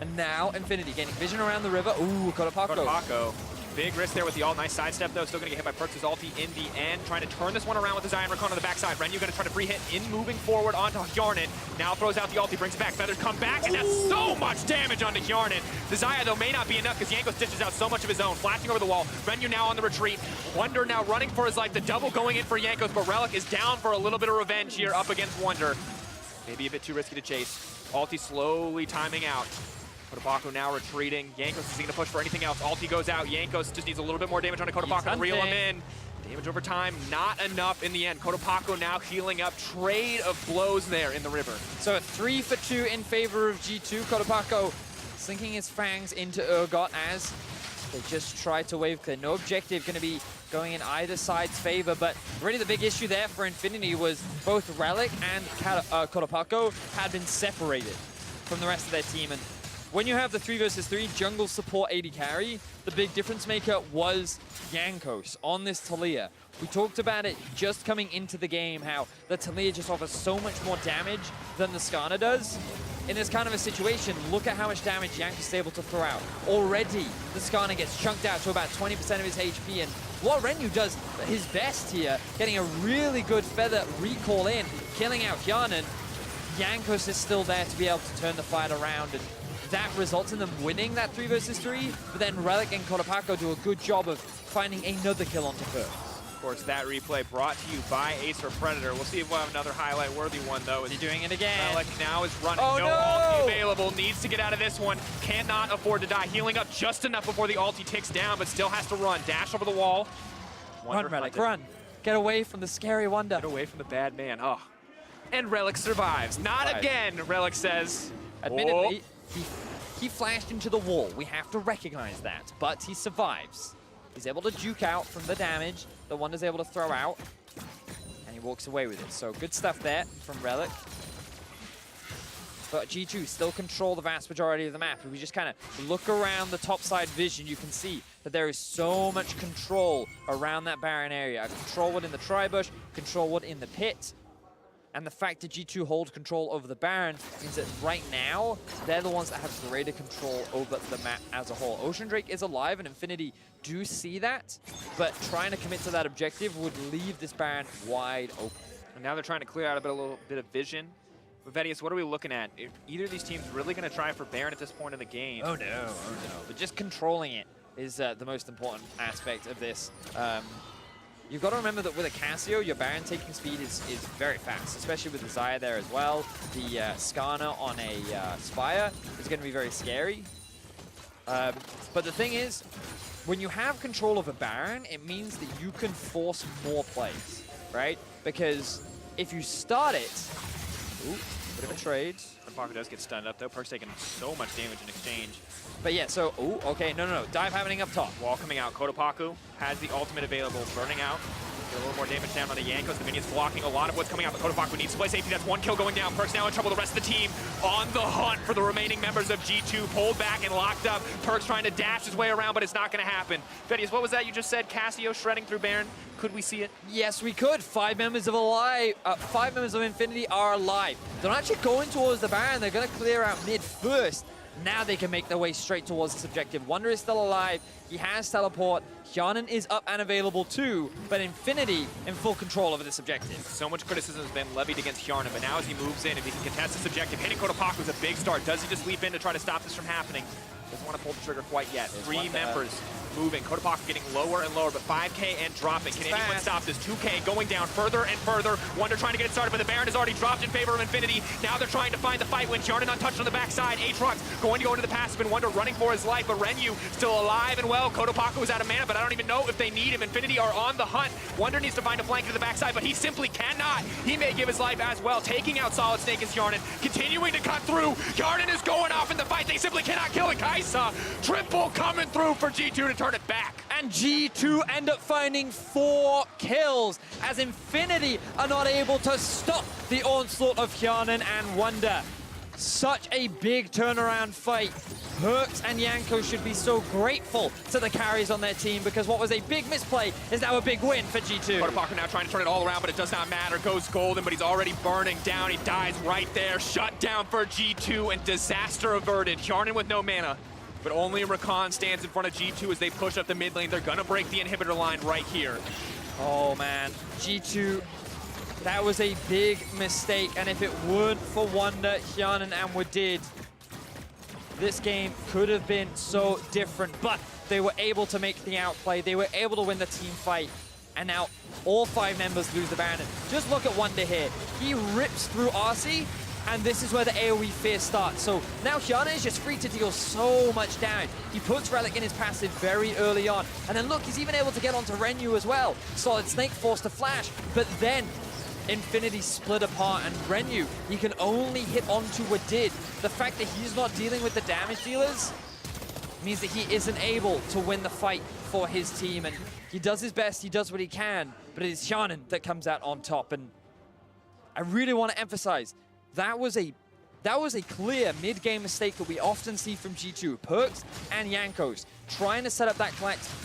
And now InFinity gaining vision around the river. Ooh, Kotopako. Big risk there with the ult. Nice sidestep, though. Still going to get hit by Perkz' ulti in the end. Trying to turn this one around with the Xayah Rakan on the backside. Renu going to try to free hit in moving forward onto Hjarnan. Now throws out the ulti, brings it back. Feathers come back, and that's so much damage onto Hjarnan. The Xayah, though, may not be enough because Jankos dishes out so much of his own. Flashing over the wall. Renu now on the retreat. Wonder now running for his life. The double going in for Jankos, but Relic is down for a little bit of revenge here up against Wonder. Maybe a bit too risky to chase. Ulti slowly timing out. Kotopako now retreating. Jankos is going to push for anything else. Ulti goes out. Jankos just needs a little bit more damage on Kotopako to reel him in. Damage over time, not enough in the end. Kotopako now healing up. Trade of blows there in the river. So a 3 for 2 in favor of G2. Kotopako sinking his fangs into Urgot as they just try to wave clear. No objective going to be going in either side's favor, but really the big issue there for InFinity was both Relic and Kotopako had been separated from the rest of their team. And when you have the 3 versus 3 jungle support AD carry, the big difference maker was Jankos on this Taliyah. We talked about it just coming into the game, how the Taliyah just offers so much more damage than the Skarner does. In this kind of a situation, look at how much damage Jankos is able to throw out. Already, the Skarner gets chunked out to about 20% of his HP, and while Renu does his best here, getting a really good feather recall in, killing out Hjarnan, Jankos is still there to be able to turn the fight around, and that results in them winning that 3 versus 3, but then Relic and Kotopako do a good job of finding another kill onto Perks. Of course, that replay brought to you by Acer Predator. We'll see if we'll have another highlight-worthy one, though. Is he doing it again? Relic now is running. Oh, no no! ulti available. Needs to get out of this one. Cannot afford to die. Healing up just enough before the ulti ticks down, but still has to run. Dash over the wall. Run, Relic, run. Get away from the scary Wonder. Get away from the bad man. Oh. And Relic survives. Not again, Relic says. Admittedly, he flashed into the wall. We have to recognize that, but he survives. He's able to juke out from the damage the Wonder's able to throw out, and he walks away with it. So good stuff there from Relic. But G2 still control the vast majority of the map. If we just kind of look around the topside vision, you can see that there is so much control around that Baron area. Control wood in the tri-bush, control wood in the pit. And the fact that G2 hold control over the Baron means that right now, they're the ones that have greater control over the map as a whole. Ocean Drake is alive, and InFinity do see that, but trying to commit to that objective would leave this Baron wide open. And now they're trying to clear out a little bit of vision. But Vedius, what are we looking at? Are either of these teams really going to try for Baron at this point in the game? Oh no. But just controlling it is the most important aspect of this. You've got to remember that with a Cassio, your Baron taking speed is very fast, especially with the Xayah there as well. The Skarner on a Spire is going to be very scary. But the thing is, when you have control of a Baron, it means that you can force more plays, right? Because if you start it... Ooh, bit of a trade. Parker does get stunned up, though. Perk's taking so much damage in exchange. But yeah, so, ooh, okay, no. Dive happening up top. Wall coming out. Kotopaku has the ultimate available, burning out. Get a little more damage down on the Yankos. The minions blocking a lot of what's coming out, but Kotopaku needs to play safety. That's one kill going down. Perk's now in trouble. The rest of the team on the hunt for the remaining members of G2. Pulled back and locked up. Perk's trying to dash his way around, but it's not going to happen. Vedius, what was that you just said? Cassio shredding through Baron. Could we see it? Yes, we could. 5 members of InFinity are alive. They're not actually going towards the Baron. They're going to clear out mid first. Now they can make their way straight towards this objective. Wonder is still alive. He has teleport. Hjarnan is up and available too, but InFinity in full control over this objective. So much criticism has been levied against Hjarnan, but now as he moves in, if he can contest this objective, hitting Kotopaku is a big start. Does he just leap in to try to stop this from happening? Doesn't want to pull the trigger quite yet. Three members moving. Kotopaku getting lower and lower, but 5K and dropping. Can anyone stop this? 2K going down further and further. Wonder trying to get it started, but the Baron has already dropped in favor of InFinity. Now they're trying to find the fight when Hjarnan untouched on the backside. Aatrox going to go into the passive, and Wonder running for his life, but Renyu still alive and well. Kotopaku is out of mana, but I don't even know if they need him. InFinity are on the hunt. Wonder needs to find a flank to the backside, but he simply cannot. He may give his life as well. Taking out Solid Snake is Hjarnan. Continuing to cut through. Hjarnan is going off in the fight. They simply cannot kill it. Kaisa, triple coming through for G2 to turn it back. And G2 end up finding 4 kills as InFinity are not able to stop the onslaught of Hjarnan and Wonder. Such a big turnaround fight. Perks and Yanko should be so grateful to the carries on their team because what was a big misplay is now a big win for G2. Kotopaku now trying to turn it all around, but it does not matter. Goes golden, but he's already burning down. He dies right there. Shut down for G2 and disaster averted. Hjarnan with no mana. But only Rakan stands in front of G2 as they push up the mid lane. They're gonna break the inhibitor line right here. Oh man, G2, that was a big mistake. And if it weren't for Wonder, Hjarnan and Wadid, this game could have been so different. But they were able to make the outplay. They were able to win the team fight. And now all 5 members lose the Baron. Just look at Wonder here. He rips through RC. And this is where the AoE fear starts. So now Hjarnan is just free to deal so much damage. He puts Relic in his passive very early on. And then look, he's even able to get onto Renyu as well. Solid Snake forced to flash. But then InFinity split apart, and Renyu, he can only hit onto Wadid. The fact that he's not dealing with the damage dealers means that he isn't able to win the fight for his team. And he does his best, he does what he can, but it is Hjarnan that comes out on top. And I really want to emphasize, that was a clear mid-game mistake that we often see from G2. Perks and Yankos trying to set up that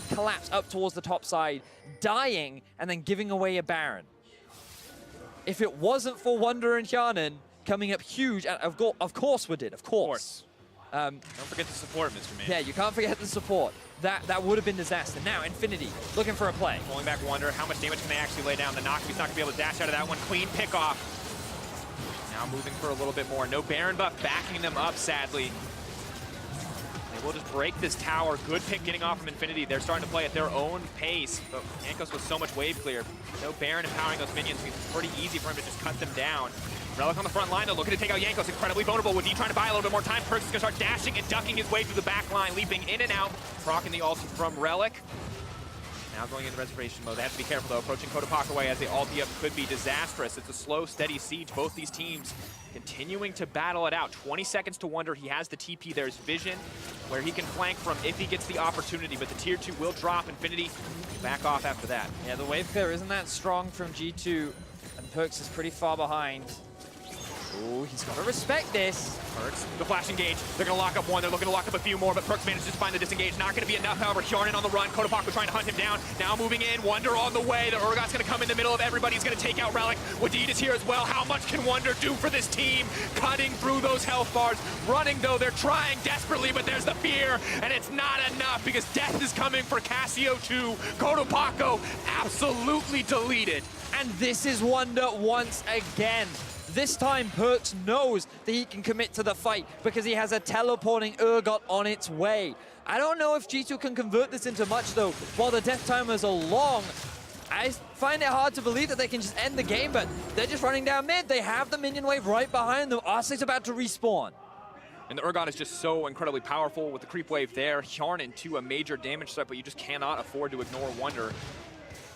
collapse up towards the top side, dying, and then giving away a Baron. If it wasn't for Wonder and Hjarnan coming up huge, and of course we did, of course. Don't forget the support, Mr. Man. Yeah, you can't forget the support. That would have been disaster. Now, InFinity looking for a play. Pulling back Wonder, how much damage can they actually lay down? The knock, he's not gonna be able to dash out of that one. Clean pick off. Now moving for a little bit more. No Baron buff backing them up, sadly. They will just break this tower. Good pick getting off from InFinity. They're starting to play at their own pace. But Jankos with so much wave clear. No Baron empowering those minions. It's pretty easy for him to just cut them down. Relic on the front line, though, looking to take out Jankos. Incredibly vulnerable. With D trying to buy a little bit more time, Perkz is going to start dashing and ducking his way through the back line, leaping in and out, proccing the ulti from Relic. Now going into reservation mode. They have to be careful, though. Approaching Kodapaka away as the ulti up could be disastrous. It's a slow, steady siege. Both these teams continuing to battle it out. 20 seconds to Wonder. He has the TP. There's vision where he can flank from if he gets the opportunity. But the tier 2 will drop. InFinity back off after that. Yeah, the wave clear isn't that strong from G2. And Perkz is pretty far behind. Oh, he's got to respect this. Perkz, the flash engage. They're going to lock up one. They're looking to lock up a few more, but Perkz manages to find the disengage. Not going to be enough, however. Hjarnan on the run. Kodapaka trying to hunt him down. Now moving in. Wonder on the way. The Urgot's going to come in the middle of everybody. He's going to take out Relic. Wadid is here as well. How much can Wonder do for this team? Cutting through those health bars. Running, though. They're trying desperately, but there's the fear, and it's not enough because death is coming for Cassio too. Kodapaka absolutely deleted. And this is Wonder once again. This time, Perkz knows that he can commit to the fight because he has a teleporting Urgot on its way. I don't know if G2 can convert this into much, though. While the death timers are long, I find it hard to believe that they can just end the game, but they're just running down mid. They have the minion wave right behind them. Arcey's about to respawn. And the Urgot is just so incredibly powerful with the creep wave there. Hjarnan to a major damage threat, but you just cannot afford to ignore Wonder.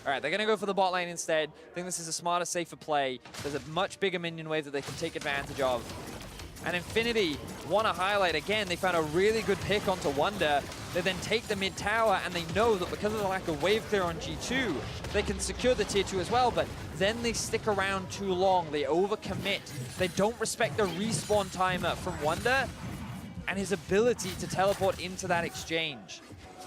All right, they're going to go for the bot lane instead. I think this is a smarter, safer play. There's a much bigger minion wave that they can take advantage of. And InFinity want to highlight, again, they found a really good pick onto Wonder. They then take the mid tower, and they know that because of the lack of wave clear on G2, they can secure the tier 2 as well, but then they stick around too long. They overcommit. They don't respect the respawn timer from Wonder and his ability to teleport into that exchange.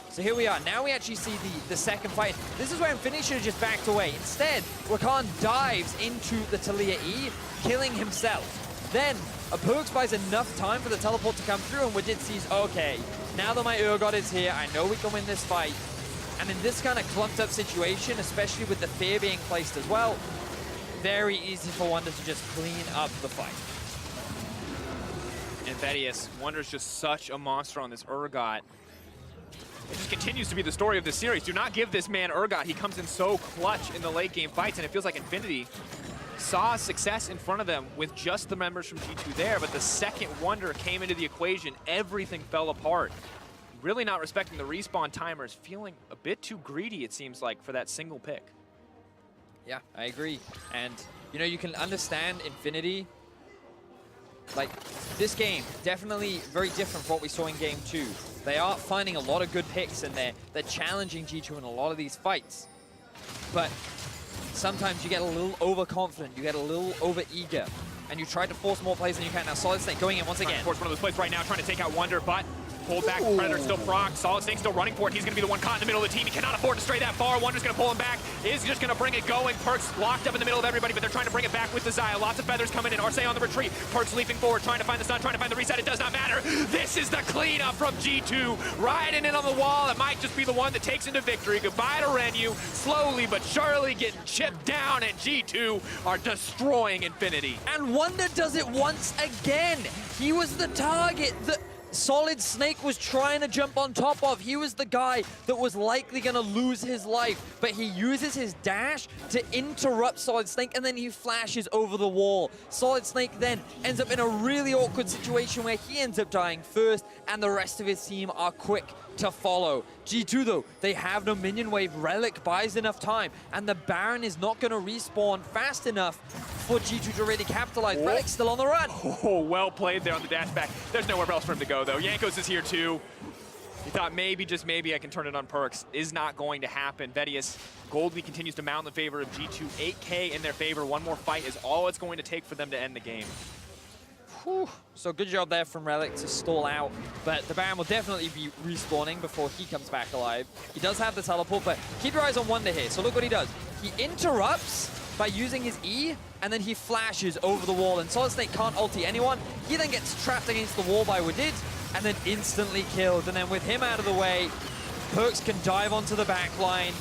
So here we are. Now we actually see the second fight. This is where InFinity should have just backed away. Instead, Rakan dives into the Taliyah E, killing himself. Then, Perkz buys enough time for the teleport to come through, and Wadid sees, okay, now that my Urgot is here, I know we can win this fight. And in this kind of clumped up situation, especially with the fear being placed as well, very easy for Wonder to just clean up the fight. And Vedius, Wonder's just such a monster on this Urgot. It just continues to be the story of this series. Do not give this man Urgot. He comes in so clutch in the late game fights, and it feels like InFinity saw success in front of them with just the members from G2 there, but the second Wonder came into the equation, everything fell apart. Really not respecting the respawn timers, feeling a bit too greedy, it seems like, for that single pick. Yeah, I agree. And, you know, you can understand InFinity. Like, this game, definitely very different from what we saw in Game 2. They are finding a lot of good picks, and they're challenging G2 in a lot of these fights. But sometimes you get a little overconfident, you get a little over-eager, and you try to force more plays than you can. Now, Solid Snake going in once again. Of course, one of those plays right now, trying to take out Wonder, but pulled back. Predator still proc. Solid Snake still running for it. He's going to be the one caught in the middle of the team. He cannot afford to stray that far. Wonder's going to pull him back. Is just going to bring it going. Perkz locked up in the middle of everybody, but they're trying to bring it back with the Xayah. Lots of feathers coming in. Arcey on the retreat. Perkz leaping forward, trying to find the stun, trying to find the reset. It does not matter. This is the cleanup from G2. Riding in on the wall. It might just be the one that takes into victory. Goodbye to Renu. Slowly but surely getting chipped down, and G2 are destroying InFinity. And Wonder does it once again. He was the target that Solid Snake was trying to jump on top of. He was the guy that was likely going to lose his life, but he uses his dash to interrupt Solid Snake, and then he flashes over the wall. Solid Snake then ends up in a really awkward situation where he ends up dying first, and the rest of his team are quick to follow. G2 though, they have no minion wave. Relic buys enough time, and the Baron is not going to respawn fast enough for G2 to really capitalize. Oh. Relic's still on the run. Oh, well played there on the dash back. There's nowhere else for him to go though. Jankos is here too. He thought maybe, just maybe, I can turn it on Perkz. Is not going to happen. Vedius, Goldby continues to mount in favor of G2. 8K in their favor. One more fight is all it's going to take for them to end the game. Whew. So good job there from Relic to stall out, but the Baron will definitely be respawning before he comes back alive. He does have the teleport, but keep your eyes on Wonder here. So look what he does. He interrupts by using his E, and then he flashes over the wall, and Solid Snake can't ulti anyone. He then gets trapped against the wall by Wadid, and then instantly killed. And then with him out of the way, Perkz can dive onto the back line.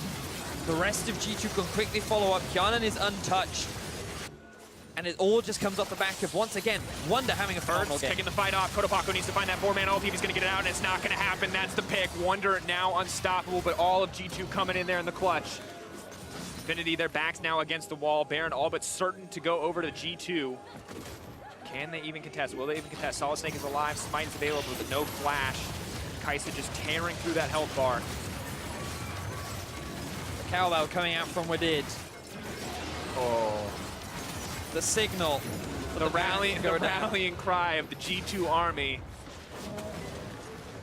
The rest of G2 can quickly follow up. Hjarnan is untouched. And it all just comes off the back of, once again, Wonder having a phenomenal game. Taking the fight off. Kotopaco needs to find that 4-man ult. He's going to get it out, and it's not going to happen. That's the pick. Wonder now unstoppable, but all of G2 coming in there in the clutch. InFinity, their backs now against the wall. Baron all but certain to go over to G2. Can they even contest? Will they even contest? Solid Snake is alive. Smite is available, but no flash. Kai'Sa just tearing through that health bar. The cowbell coming out from Wadid. Oh. The signal. The rallying cry of the G2 army.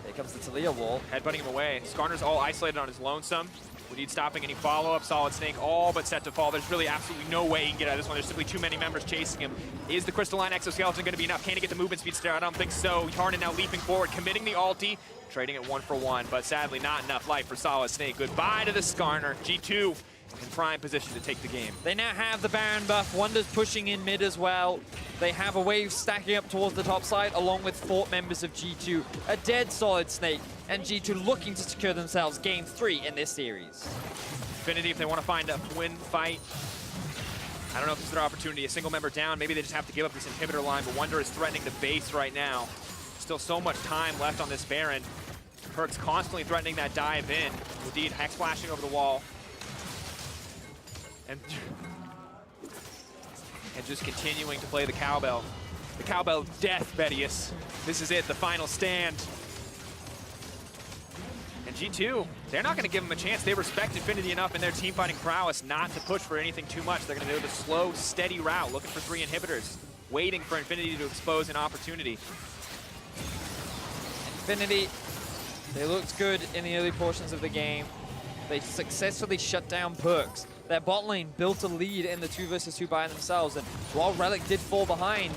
Here comes the Talia wall. Headbutting him away. Skarner's all isolated on his lonesome. We need stopping any follow-up. Solid Snake all but set to fall. There's really absolutely no way he can get out of this one. There's simply too many members chasing him. Is the Crystalline Exoskeleton going to be enough? Can he get the movement speed still? I don't think so. Harden now leaping forward, committing the ulti, trading it 1-for-1, but sadly not enough life for Solid Snake. Goodbye to the Skarner. G2 in prime position to take the game. They now have the Baron buff. Wonder's pushing in mid as well. They have a wave stacking up towards the top side, along with 4 members of G2. A dead Solid Snake, and G2 looking to secure themselves game 3 in this series. InFinity, if they want to find a win fight, I don't know if this is their opportunity. A single member down, maybe they just have to give up this inhibitor line, but Wonder is threatening the base right now. Still so much time left on this Baron. Perkz constantly threatening that dive in. Indeed, Hex flashing over the wall. And just continuing to play the cowbell. The cowbell of death, Betius. This is it, the final stand. And G2, they're not going to give him a chance. They respect InFinity enough in their team fighting prowess not to push for anything too much. They're going to do the slow, steady route, looking for 3 inhibitors, waiting for InFinity to expose an opportunity. InFinity, they looked good in the early portions of the game. They successfully shut down Perkz. Their bot lane built a lead in the 2 versus 2 by themselves, and while Relic did fall behind,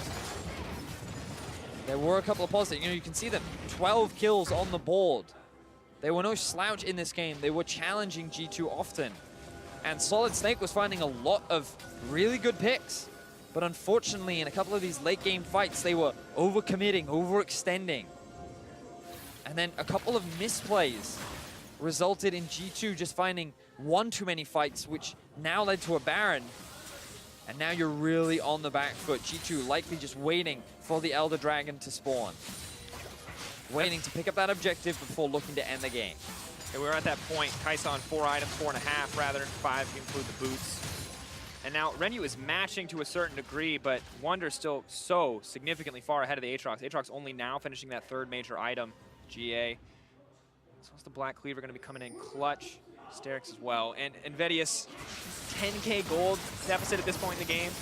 there were a couple of positives. You can see them, 12 kills on the board. They were no slouch in this game. They were challenging G2 often. And Solid Snake was finding a lot of really good picks. But unfortunately, in a couple of these late game fights, they were overcommitting, overextending. And then a couple of misplays resulted in G2 just finding 1 too many fights, which now led to a Baron. And now you're really on the back foot. G2 likely just waiting for the Elder Dragon to spawn. Waiting to pick up that objective before looking to end the game. And we're at that point. Kai'Sa on 4 items, 4.5 rather, 5 if you include the boots. And now Renyu is matching to a certain degree, but Wonder's still so significantly far ahead of the Aatrox. Aatrox only now finishing that 3rd major item, GA. So what's the Black Cleaver going to be coming in clutch? Sterix as well. And Vedius, 10K gold deficit at this point in the game.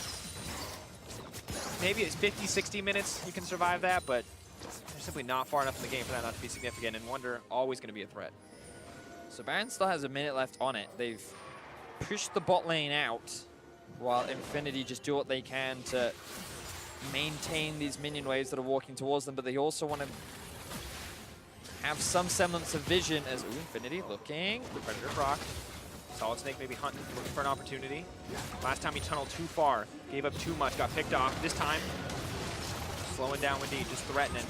Maybe it's 50, 60 minutes you can survive that, but they're simply not far enough in the game for that not to be significant, and Wonder always going to be a threat. So Baron still has a minute left on it. They've pushed the bot lane out while InFinity just do what they can to maintain these minion waves that are walking towards them, but they also want to have some semblance of vision as InFinity looking. Predator proc. Solid Snake maybe hunting, looking for an opportunity. Last time he tunneled too far, gave up too much, got picked off. This time, slowing down Indeed, just threatening.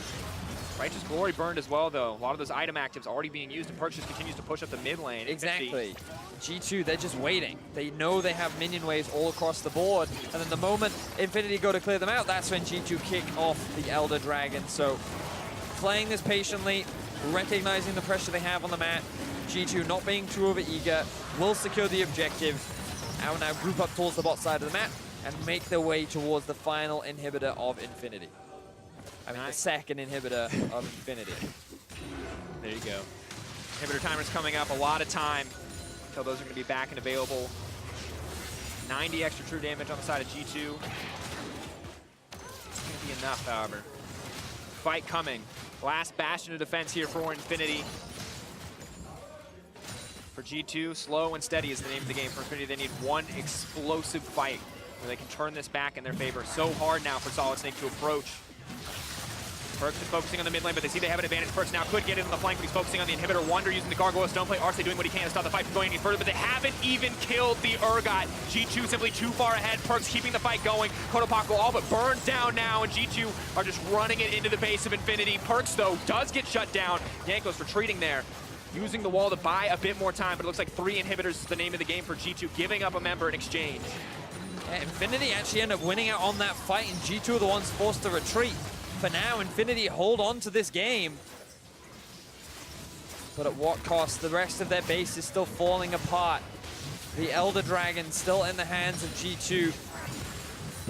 Righteous Glory burned as well, though. A lot of those item actives already being used, and Perkz just continues to push up the mid lane. Exactly. G2, they're just waiting. They know they have minion waves all across the board, and then the moment InFinity go to clear them out, that's when G2 kick off the Elder Dragon. So playing this patiently, recognizing the pressure they have on the map, G2 not being too over-eager, will secure the objective, and will now group up towards the bot side of the map and make their way towards the final inhibitor of InFinity. I mean, the second inhibitor of InFinity. There you go. Inhibitor timer's coming up, a lot of time until those are going to be back and available. 90 extra true damage on the side of G2. It's going to be enough, however. Fight coming. Last bastion of defense here for InFinity. For G2, slow and steady is the name of the game. For InFinity, they need one explosive fight where they can turn this back in their favor. So hard now for Solid Snake to approach. Perkz is focusing on the mid lane, but they see they have an advantage. Perkz now could get it on the flank, but he's focusing on the inhibitor. Wonder using the Gargoyle Stone Plate. Arce doing what he can to stop the fight from going any further, but they haven't even killed the Urgot. G2 simply too far ahead. Perkz keeping the fight going. Kotopaco all but burned down now, and G2 are just running it into the base of InFinity. Perkz, though, does get shut down. Yanko's retreating there, using the wall to buy a bit more time, but it looks like 3 inhibitors is the name of the game for G2, giving up a member in exchange. Yeah, InFinity actually end up winning out on that fight, and G2 are the ones forced to retreat. For now, InFinity hold on to this game. But at what cost? The rest of their base is still falling apart. The Elder Dragon still in the hands of G2.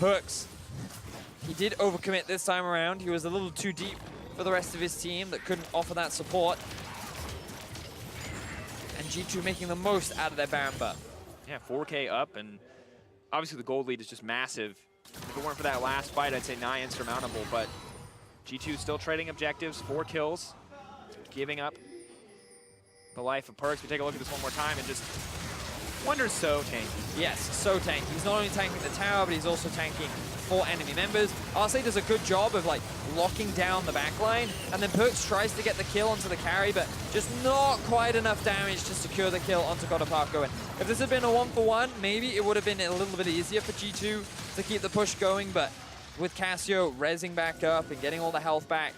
Perks, he did overcommit this time around. He was a little too deep for the rest of his team that couldn't offer that support. And G2 making the most out of their Baron buff. Yeah, 4K up, and obviously the gold lead is just massive. If it weren't for that last fight, I'd say nigh insurmountable, but G2 still trading objectives, 4 kills, giving up the life of Perks. We take a look at this one more time and just Wonder's so tanky. Yes, so tanky. He's not only tanking the tower, but he's also tanking 4 enemy members. RC does a good job of like locking down the backline, and then Perks tries to get the kill onto the carry, but just not quite enough damage to secure the kill onto Kotopaco. And if this had been a 1-for-1, maybe it would have been a little bit easier for G2 to keep the push going, but with Cassio rezzing back up and getting all the health back,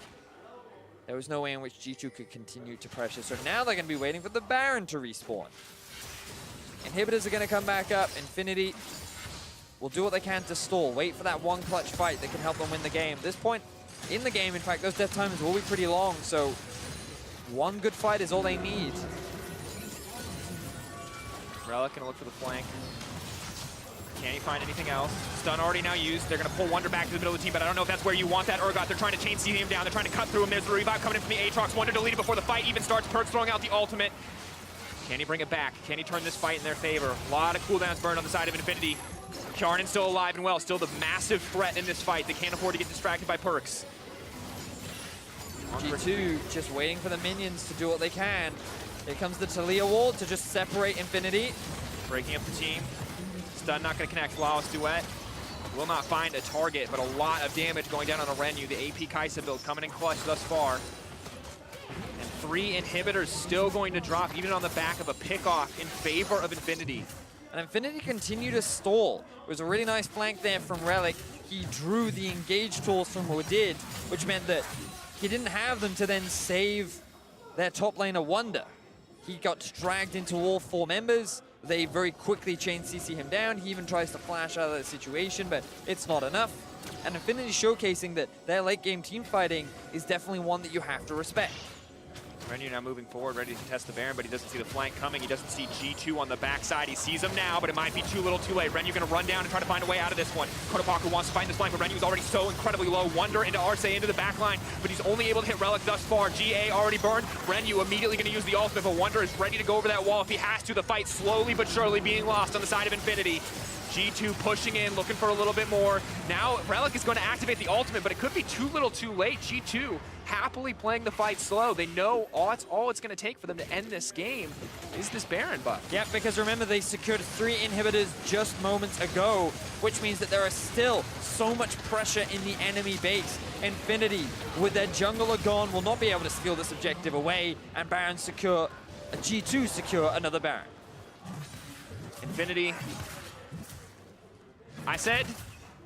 there was no way in which G2 could continue to pressure. So now they're going to be waiting for the Baron to respawn. Inhibitors are going to come back up. InFinity will do what they can to stall. Wait for that one clutch fight that can help them win the game. At this point in the game, in fact, those death times will be pretty long, so one good fight is all they need. Relic going to look for the flank. Can he find anything else? Stun already now used. They're going to pull Wonder back to the middle of the team, but I don't know if that's where you want that Urgot. They're trying to chain him down. They're trying to cut through him. There's the revive coming in from the Aatrox. Wonder deleted before the fight even starts. Perks throwing out the ultimate. Can he bring it back? Can he turn this fight in their favor? A lot of cooldowns burned on the side of InFinity. Kjarnan still alive and well. Still the massive threat in this fight. They can't afford to get distracted by Perks. G2 just waiting for the minions to do what they can. Here comes the Talia wall to just separate InFinity. Breaking up the team. Stun not going to connect. Flawless Duet will not find a target, but a lot of damage going down on the Renu. The AP Kaisa build coming in clutch thus far. And 3 inhibitors still going to drop, even on the back of a pick-off in favor of InFinity. And InFinity continue to stall. It was a really nice flank there from Relic. He drew the engage tools from Wadid, which meant that he didn't have them to then save their top laner Wonder. He got dragged into all 4 members. They very quickly chain CC him down. He even tries to flash out of that situation, but it's not enough. And InFinity showcasing that their late game team fighting is definitely one that you have to respect. Renu now moving forward, ready to test the Baron, but he doesn't see the flank coming. He doesn't see G2 on the backside. He sees him now, but it might be too little too late. Renu going to run down and try to find a way out of this one. Kotopaco wants to find this flank, but Renu's already so incredibly low. Wonder into Arce into the backline, but he's only able to hit Relic thus far. GA already burned. Renu immediately going to use the ultimate, but Wonder is ready to go over that wall if he has to. The fight slowly but surely being lost on the side of InFinity. G2 pushing in, looking for a little bit more. Now Relic is going to activate the ultimate, but it could be too little too late. G2 happily playing the fight slow. They know all it's going to take for them to end this game is this Baron buff. Yeah, because remember, they secured 3 inhibitors just moments ago, which means that there is still so much pressure in the enemy base. InFinity, with their jungler gone, will not be able to steal this objective away, and Baron secure, G2 secure another Baron. InFinity, I said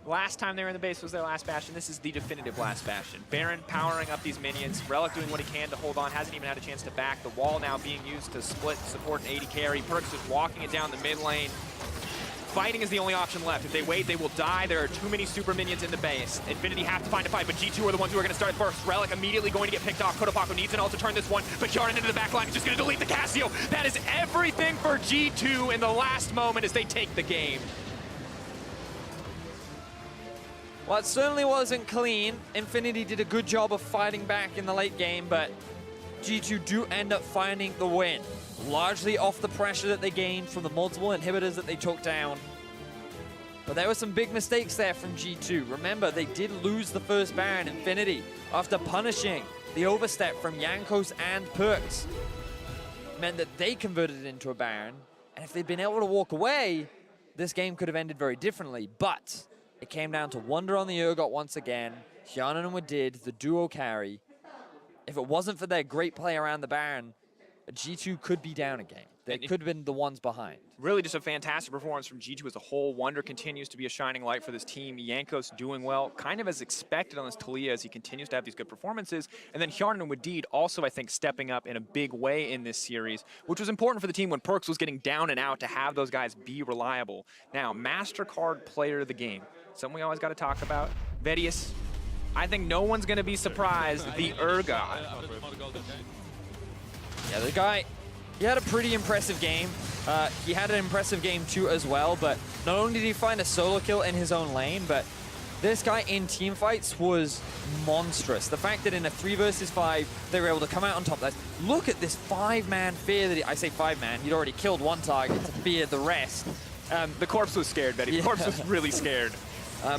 last time they were in the base was their last bastion. This is the definitive last bastion. Baron powering up these minions. Relic doing what he can to hold on. Hasn't even had a chance to back. The wall now being used to split, support an 80 carry. Perks just walking it down the mid lane. Fighting is the only option left. If they wait, they will die. There are too many super minions in the base. InFinity have to find a fight, but G2 are the ones who are going to start first. Relic immediately going to get picked off. Kotopaco needs an ult to turn this one, but Kjarnan into the back line is just going to delete the Cassio. That is everything for G2 in the last moment as they take the game. Well, it certainly wasn't clean. InFinity did a good job of fighting back in the late game, but G2 do end up finding the win, largely off the pressure that they gained from the multiple inhibitors that they took down. But there were some big mistakes there from G2. Remember, they did lose the first Baron, InFinity, after punishing the overstep from Jankos and Perks. It meant that they converted it into a Baron, and if they'd been able to walk away, this game could have ended very differently. But it came down to Wonder on the Urgot once again. Kjarnan and Wadid, the duo carry. If it wasn't for their great play around the Baron, G2 could be down a game. They could have been the ones behind. Really just a fantastic performance from G2 as a whole. Wonder continues to be a shining light for this team. Jankos doing well, kind of as expected on this Talia as he continues to have these good performances. And then Hjarnan and Wadid also, I think, stepping up in a big way in this series, which was important for the team when Perks was getting down and out to have those guys be reliable. Now, MasterCard player of the game, something we always got to talk about. Vedius, I think no one's going to be surprised. The Urgot. Yeah, the guy, he had a pretty impressive game. He had an impressive game too as well, but not only did he find a solo kill in his own lane, but this guy in team fights was monstrous. The fact that in a 3 versus 5, they were able to come out on top of that. Look at this 5-man fear that I say 5-man, he'd already killed one target to fear the rest. The corpse was scared, Betty. The corpse was really scared.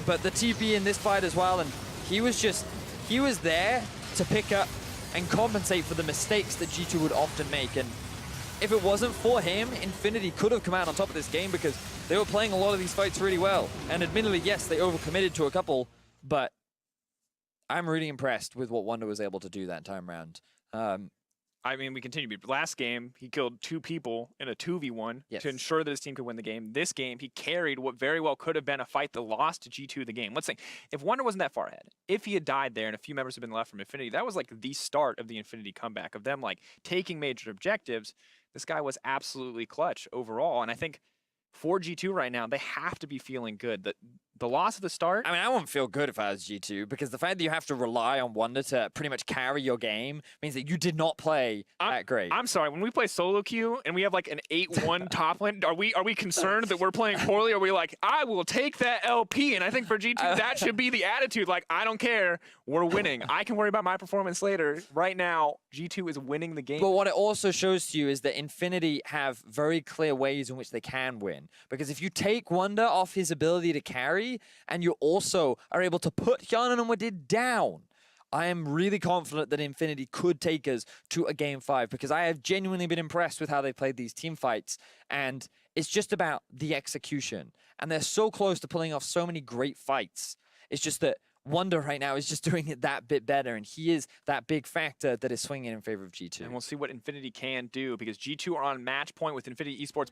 But the TP in this fight as well, and he was there to pick up and compensate for the mistakes that G2 would often make. And if it wasn't for him, InFinity could have come out on top of this game because they were playing a lot of these fights really well. And admittedly, yes, they overcommitted to a couple, but I'm really impressed with what Wonder was able to do that time round. I mean, we continue. Last game, he killed 2 people in a 2v1 to ensure that his team could win the game. This game, he carried what very well could have been a fight that lost to G2 the game. Let's think, if Wonder wasn't that far ahead, if he had died there and a few members had been left from InFinity, that was like the start of the InFinity comeback, of them like taking major objectives. This guy was absolutely clutch overall, and I think for G2 right now, they have to be feeling good. The loss at the start... I mean, I wouldn't feel good if I was G2, because the fact that you have to rely on Wonder to pretty much carry your game means that you did not play that great. I'm sorry, when we play solo queue and we have like an 8-1 top lane, are we concerned that we're playing poorly? Are we like, I will take that LP? And I think for G2, that should be the attitude. Like, I don't care. We're winning. I can worry about my performance later. Right now, G2 is winning the game. But what it also shows to you is that InFinity have very clear ways in which they can win. Because if you take Wonder off his ability to carry, and you also are able to put Hjarnan and Wadid down, I am really confident that InFinity could take us to a Game 5, because I have genuinely been impressed with how they played these team fights, and it's just about the execution. And they're so close to pulling off so many great fights. It's just that Wonder right now is just doing it that bit better, and he is that big factor that is swinging in favor of G2. And we'll see what InFinity can do, because G2 are on match point with InFinity Esports